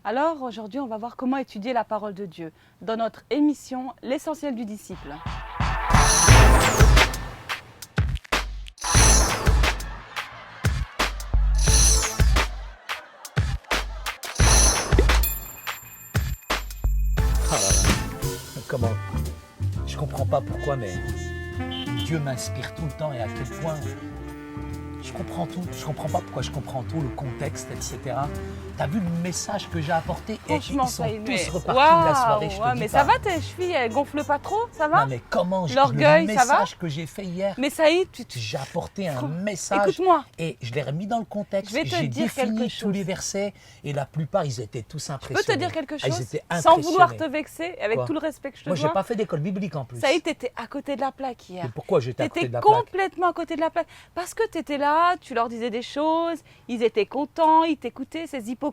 Alors aujourd'hui, on va voir comment étudier la parole de Dieu dans notre émission L'essentiel du disciple. Ah là là, comment? Je comprends pas pourquoi, mais Dieu m'inspire tout le temps et à quel point je comprends tout. Je comprends pas pourquoi je comprends tout, le contexte, etc. T'as vu le message que j'ai apporté et Franchement, ils sont ça y est, tous repartis de la soirée. Je te dis mais pas. ça va tes chevilles, elles gonflent pas trop, ça va? Non mais comment L'orgueil, le ça va? message que j'ai fait hier, Mais Saïd, j'ai apporté un message écoute-moi, et je l'ai remis dans le contexte. je vais te J'ai dire quelque défini chose. tous les versets et la plupart ils étaient tous je impressionnés. peux te dire quelque Ah, ils chose étaient sans vouloir te impressionnés. vexer, avec Quoi? tout le respect que je te Moi j'ai dois. pas fait d'école biblique en plus. Saïd, t'étais à côté de la plaque hier. Et pourquoi j'étais à côté T'étais de la plaque? complètement à côté de la plaque. Parce que t'étais là, tu leur disais des choses, ils étaient contents, ils t'écoutaient, ces hypocrites.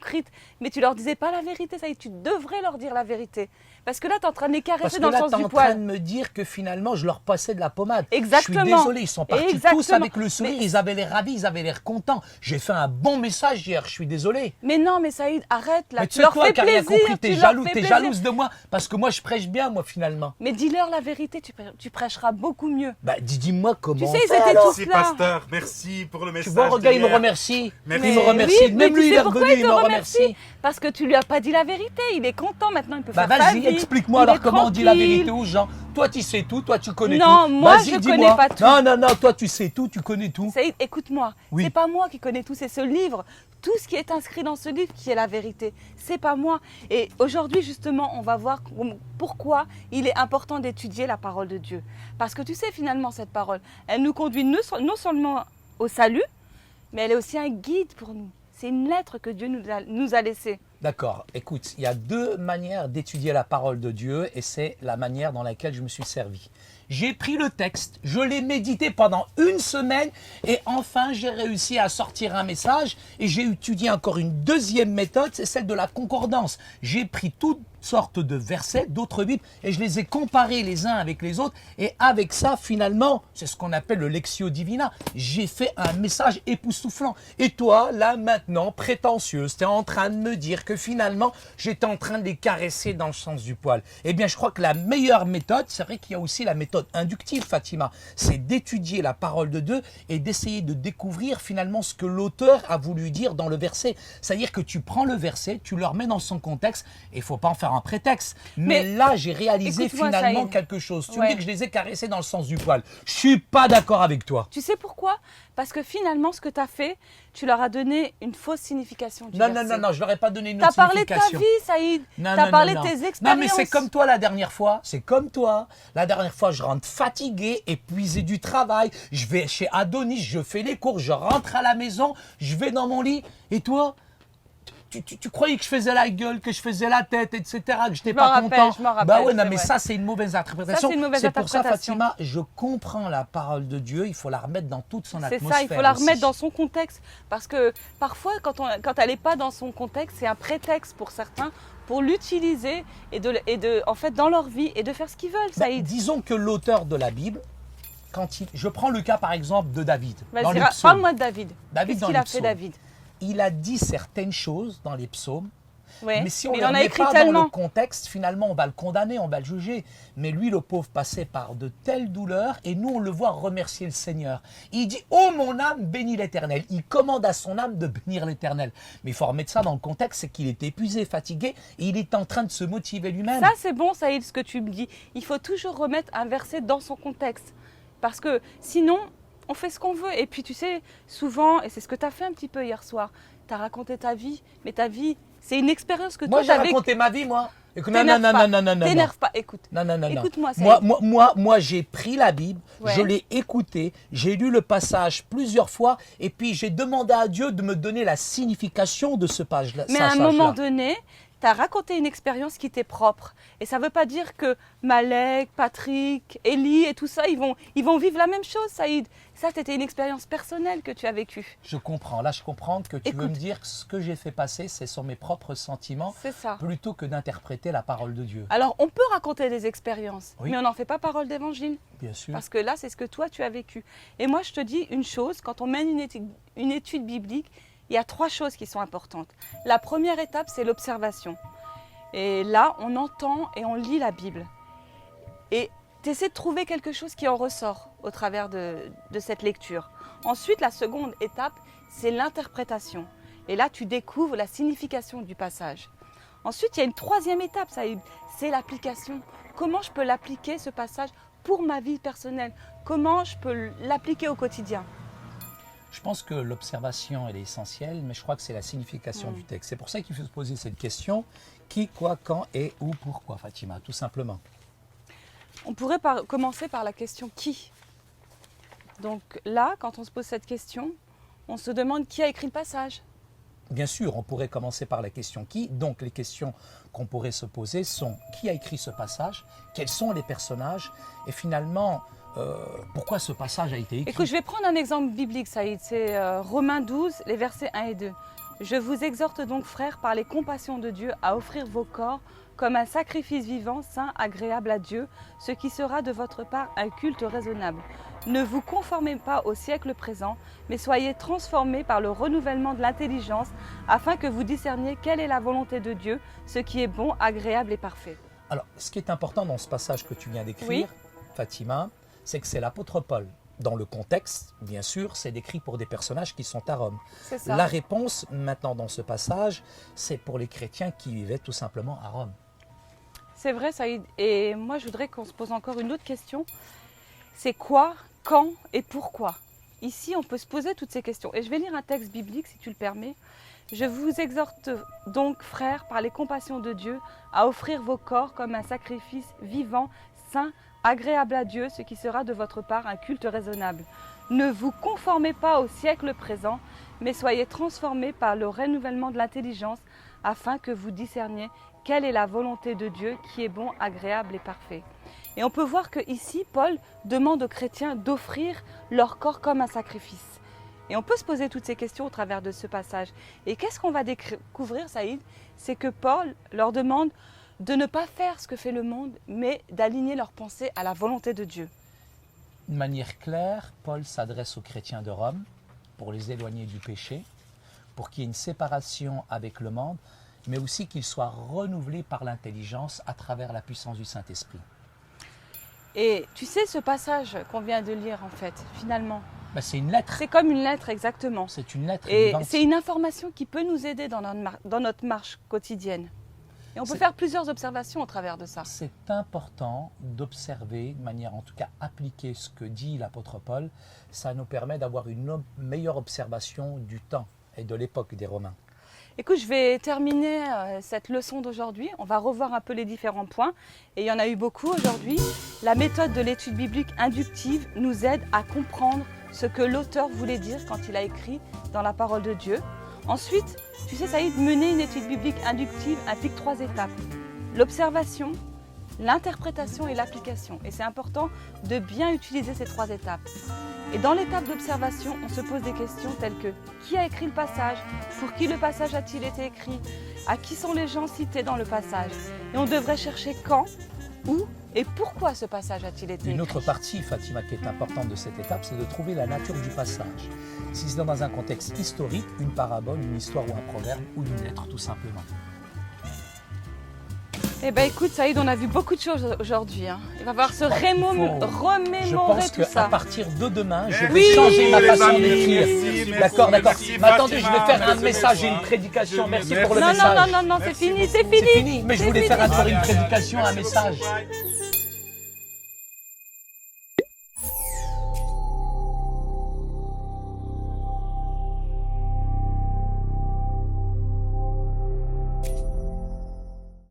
Mais tu leur disais pas la vérité, ça y est, tu devrais leur dire la vérité. Parce que là, t'es en train de les Parce caresser que dans le là, sens tu es du en train de poil. me dire que finalement, je leur passais de la pommade. Exactement. Je suis désolé, ils sont partis tous Exactement. avec le sourire, Mais- ils avaient l'air ravis, ils avaient l'air contents. J'ai fait un bon message hier, je suis désolé. Mais non, mais Saïd, arrête là, Mais tu tu sais leur quoi, fais qui a rien plaisir, compris, tu leur fais t'es plaisir. jalouse de moi, parce que moi, je prêche bien, moi, finalement. Mais dis-leur la vérité, tu prêcheras beaucoup mieux. Bah, dis-moi comment Tu sais, on ils fait, étaient alors. tous Merci, là. pasteur. Merci pour le Tu message. vois, regarde, il me d'hier. remercie. Merci. Il me Mais remercie. oui, mais Même tu lui, il sais est pourquoi revenu, il il te me remercie? remercie. Parce que tu lui as pas dit la vérité, il est content maintenant, il peut Bah, faire sa vas-y, vie. explique-moi il alors est comment on dit la tranquille. vérité aux gens. Toi, tu sais tout, toi, tu connais Non, tout. moi, Vas-y, je dis-moi. connais pas tout. Non, toi, tu sais tout, tu connais tout. Saïd, écoute-moi, Oui. c'est pas moi qui connais tout, c'est ce livre. Tout ce qui est inscrit dans ce livre qui est la vérité. C'est pas moi. Et aujourd'hui, justement, on va voir pourquoi il est important d'étudier la parole de Dieu. Parce que tu sais, finalement, cette parole, elle nous conduit non seulement au salut, mais elle est aussi un guide pour nous. C'est une lettre que Dieu nous a laissée. D'accord. Écoute, il y a deux manières d'étudier la parole de Dieu et c'est la manière dans laquelle je me suis servi. J'ai pris le texte, je l'ai médité pendant une semaine et enfin j'ai réussi à sortir un message et j'ai étudié encore une deuxième méthode, c'est celle de la concordance. J'ai pris toutes sortes de versets, d'autres Bibles et je les ai comparés les uns avec les autres et avec ça finalement, c'est ce qu'on appelle le Lectio Divina, j'ai fait un message époustouflant. Et toi, là maintenant, prétentieuse, tu es en train de me dire que finalement, j'étais en train de les caresser dans le sens du poil. Eh bien, je crois que la meilleure méthode, c'est vrai qu'il y a aussi la méthode inductive, Fatima, c'est d'étudier la parole de Dieu et d'essayer de découvrir finalement ce que l'auteur a voulu dire dans le verset. C'est-à-dire que tu prends le verset, tu le remets dans son contexte et il ne faut pas en faire un prétexte. Mais là, j'ai réalisé écoute-moi, finalement Saïd. quelque chose. Tu me Ouais. dis que je les ai caressés dans le sens du poil. Je suis pas d'accord avec toi. Tu sais pourquoi? Parce que finalement, ce que tu as fait, tu leur as donné une fausse signification du Non, verset. je leur ai pas donné une Tu autre as parlé de ta signification. vie, Saïd. Tu Non, as non, parlé non, de tes non. expériences. Non, mais c'est comme toi la dernière fois. C'est comme toi. La dernière fois, je rentre fatigué, épuisé du travail. Je vais chez Adonis, je fais les cours, je rentre à la maison, je vais dans mon lit. Et toi, tu croyais que je faisais la gueule, que je faisais la tête, etc., que je n'étais pas rappelle, content. je m'en rappelle, Bah ouais, non, c'est mais vrai. ça, c'est une mauvaise interprétation. Ça, c'est une mauvaise pour ça, interprétation. Fatima, je comprends la parole de Dieu. Il faut la remettre dans toute son C'est atmosphère. ça, il faut la remettre aussi. dans son contexte. Parce que parfois, quand elle n'est pas dans son contexte, c'est un prétexte pour certains pour l'utiliser en fait, dans leur vie et de faire ce qu'ils veulent, Bah, Saïd. disons que l'auteur de la Bible, je prends le cas par exemple de David. Dans les Vas-y, psaumes. parle-moi de David. David Qu'est-ce dans qu'il les a fait, psaumes. David? Il a dit certaines choses dans les psaumes, Ouais. mais si on Mais ne il en a remet écrit pas dans tellement. le contexte, finalement on va le condamner, on va le juger. Mais lui, le pauvre, passait par de telles douleurs et nous on le voit remercier le Seigneur. Il dit « Oh mon âme, bénis l'Éternel ». Il commande à son âme de bénir l'Éternel. Mais il faut remettre ça dans le contexte, c'est qu'il est épuisé, fatigué et il est en train de se motiver lui-même. Ça, c'est bon, Saïd, ce que tu me dis. Il faut toujours remettre un verset dans son contexte. Parce que sinon, on fait ce qu'on veut. Et puis, tu sais, souvent, et c'est ce que tu as fait un petit peu hier soir, tu as raconté ta vie. Mais ta vie, c'est une expérience que Moi toi, j'ai tu as vécue. raconté ma vie, moi. Écoute, T'énerve pas, écoute. Non. Écoute-moi, Saïd. Moi, j'ai pris la Bible, Ouais. je l'ai écoutée, j'ai lu le passage plusieurs fois, et puis j'ai demandé à Dieu de me donner la signification de ce passage-là. Mais à un moment donné, tu as raconté une expérience qui t'est propre. Et ça ne veut pas dire que Malek, Patrick, Élie et tout ça, ils vont vivre la même chose, Saïd. Ça, c'était une expérience personnelle que tu as vécue. Je comprends. Là, je comprends que tu veux Écoute. me dire que ce que j'ai fait passer, c'est sur mes propres sentiments, C'est ça. plutôt que d'interpréter la parole de Dieu. Alors, on peut raconter des expériences, Oui. mais on n'en fait pas parole d'évangile. Bien sûr. Parce que là, c'est ce que toi, tu as vécu. Et moi, je te dis une chose, quand on mène une étude biblique, il y a 3 choses qui sont importantes. La première étape, c'est l'observation. Et là, on entend et on lit la Bible. Et tu essaies de trouver quelque chose qui en ressort au travers de cette lecture. Ensuite, la seconde étape, c'est l'interprétation. Et là, tu découvres la signification du passage. Ensuite, il y a une troisième étape, Saïd, c'est l'application. Comment je peux l'appliquer, ce passage, pour ma vie personnelle? Comment je peux l'appliquer au quotidien? Je pense que l'observation, elle est essentielle, mais je crois que c'est la signification du texte. C'est pour ça qu'il faut se poser cette question, qui, quoi, quand et où, pourquoi, Fatima, tout simplement. On pourrait commencer par la question « qui ?» Donc là, quand on se pose cette question, on se demande qui a écrit le passage. Bien sûr, on pourrait commencer par la question « qui ?» Donc les questions qu'on pourrait se poser sont « qui a écrit ce passage ?» Quels sont les personnages? Et finalement, pourquoi ce passage a été écrit? Écoute, je vais prendre un exemple biblique, Saïd. C'est Romains 12, les versets 1 et 2. « Je vous exhorte donc, frères, par les compassions de Dieu, à offrir vos corps comme un sacrifice vivant, saint, agréable à Dieu, ce qui sera de votre part un culte raisonnable. Ne vous conformez pas au siècle présent, mais soyez transformés par le renouvellement de l'intelligence, afin que vous discerniez quelle est la volonté de Dieu, ce qui est bon, agréable et parfait. » Alors, ce qui est important dans ce passage que tu viens d'écrire, Oui. Fatima, c'est que c'est l'apôtre Paul. Dans le contexte, bien sûr, c'est décrit pour des personnages qui sont à Rome. C'est ça. La réponse, maintenant, dans ce passage, c'est pour les chrétiens qui vivaient tout simplement à Rome. C'est vrai, Saïd. Et moi, je voudrais qu'on se pose encore une autre question. C'est quoi, quand et pourquoi? Ici, on peut se poser toutes ces questions. Et je vais lire un texte biblique, si tu le permets. « Je vous exhorte donc, frères, par les compassions de Dieu, à offrir vos corps comme un sacrifice vivant, saint, agréable à Dieu, ce qui sera de votre part un culte raisonnable. Ne vous conformez pas au siècle présent, mais soyez transformés par le renouvellement de l'intelligence, afin que vous discerniez quelle est la volonté de Dieu qui est bon, agréable et parfait. » Et on peut voir qu'ici, Paul demande aux chrétiens d'offrir leur corps comme un sacrifice. Et on peut se poser toutes ces questions au travers de ce passage. Et qu'est-ce qu'on va découvrir, Saïd? C'est que Paul leur demande de ne pas faire ce que fait le monde, mais d'aligner leurs pensées à la volonté de Dieu. De manière claire, Paul s'adresse aux chrétiens de Rome pour les éloigner du péché, pour qu'il y ait une séparation avec le monde, mais aussi qu'ils soient renouvelés par l'intelligence à travers la puissance du Saint-Esprit. Et tu sais, ce passage qu'on vient de lire, en fait, finalement, Ben, c'est une lettre. c'est comme une lettre, exactement. C'est une lettre Et vivante. c'est une information qui peut nous aider dans notre marche quotidienne. Et on peut C'est- faire plusieurs observations au travers de ça. C'est important d'observer, de manière en tout cas appliquer ce que dit l'apôtre Paul. Ça nous permet d'avoir une meilleure observation du temps et de l'époque des Romains. Écoute, je vais terminer cette leçon d'aujourd'hui. On va revoir un peu les différents points. Et il y en a eu beaucoup aujourd'hui. La méthode de l'étude biblique inductive nous aide à comprendre ce que l'auteur voulait dire quand il a écrit dans la parole de Dieu. Ensuite, tu sais, Saïd, mener une étude biblique inductive implique 3 étapes. L'observation, l'interprétation et l'application. Et c'est important de bien utiliser ces 3 étapes. Et dans l'étape d'observation, on se pose des questions telles que qui a écrit le passage? Pour qui le passage a-t-il été écrit? À qui sont les gens cités dans le passage? Et on devrait chercher quand, où et pourquoi ce passage a-t-il été écrit? Une autre partie, Fatima, qui est importante de cette étape, c'est de trouver la nature du passage. Si c'est dans un contexte historique, une parabole, une histoire ou un proverbe ou une lettre, tout simplement. Eh bien écoute Saïd, on a vu beaucoup de choses aujourd'hui. Il va falloir se crois qu'il faut- remémorer Je pense tout qu'à ça. partir de demain, je vais Oui, changer ma les façon amis, d'écrire. merci, D'accord, d'accord. merci, Mais attendez, je vais Fatima, faire un merci, message et une bonsoir. prédication. Merci Je- pour le Non, non, message. non, non, non, c'est Merci fini, beaucoup. c'est fini. C'est fini, mais je C'est voulais fini. faire encore une Allez, allez, prédication, un merci message. beaucoup. Bye.